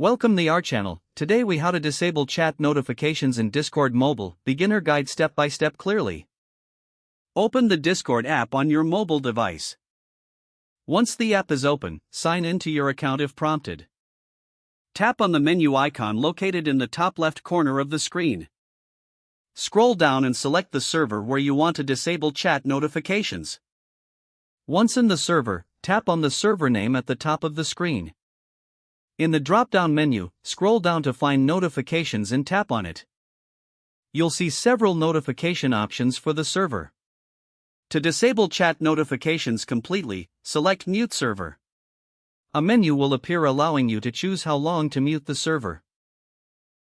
Welcome to our channel. Today we how to disable chat notifications in Discord Mobile, beginner guide step by step clearly. Open the Discord app on your mobile device. Once the app is open, sign in to your account if prompted. Tap on the menu icon located in the top left corner of the screen. Scroll down and select the server where you want to disable chat notifications. Once in the server, tap on the server name at the top of the screen. In the drop-down menu, scroll down to find notifications and tap on it. You'll see several notification options for the server. To disable chat notifications completely, select Mute Server. A menu will appear allowing you to choose how long to mute the server.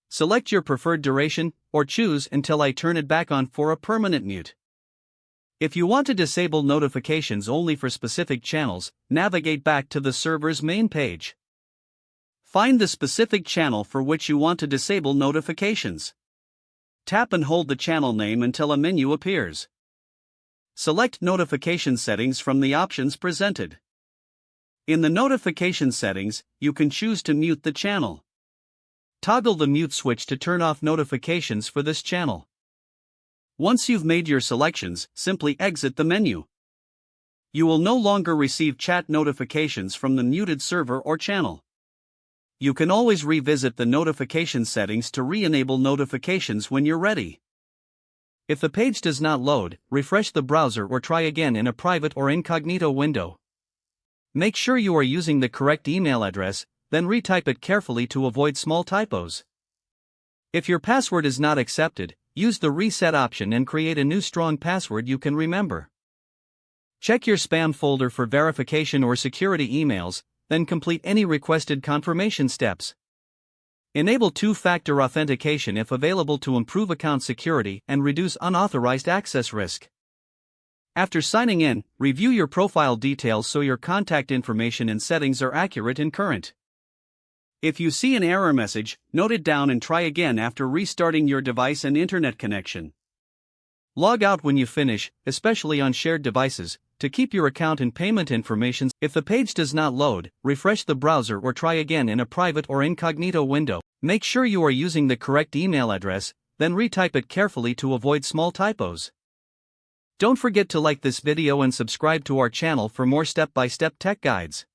Select your preferred duration, or choose until I turn it back on for a permanent mute. If you want to disable notifications only for specific channels, navigate back to the server's main page. Find the specific channel for which you want to disable notifications. Tap and hold the channel name until a menu appears. Select notification settings from the options presented. In the notification settings, you can choose to mute the channel. Toggle the mute switch to turn off notifications for this channel. Once you've made your selections, simply exit the menu. You will no longer receive chat notifications from the muted server or channel. You can always revisit the notification settings to re-enable notifications when you're ready. If the page does not load, refresh the browser or try again in a private or incognito window. Make sure you are using the correct email address, then retype it carefully to avoid small typos. If your password is not accepted, use the reset option and create a new strong password you can remember. Check your spam folder for verification or security emails, then complete any requested confirmation steps. Enable two-factor authentication if available to improve account security and reduce unauthorized access risk. After signing in, review your profile details so your contact information and settings are accurate and current. If you see an error message, note it down and try again after restarting your device and internet connection. Log out when you finish, especially on shared devices, to keep your account and payment information. If the page does not load, refresh the browser or try again in a private or incognito window. Make sure you are using the correct email address, then retype it carefully to avoid small typos. Don't forget to like this video and subscribe to our channel for more step-by-step tech guides.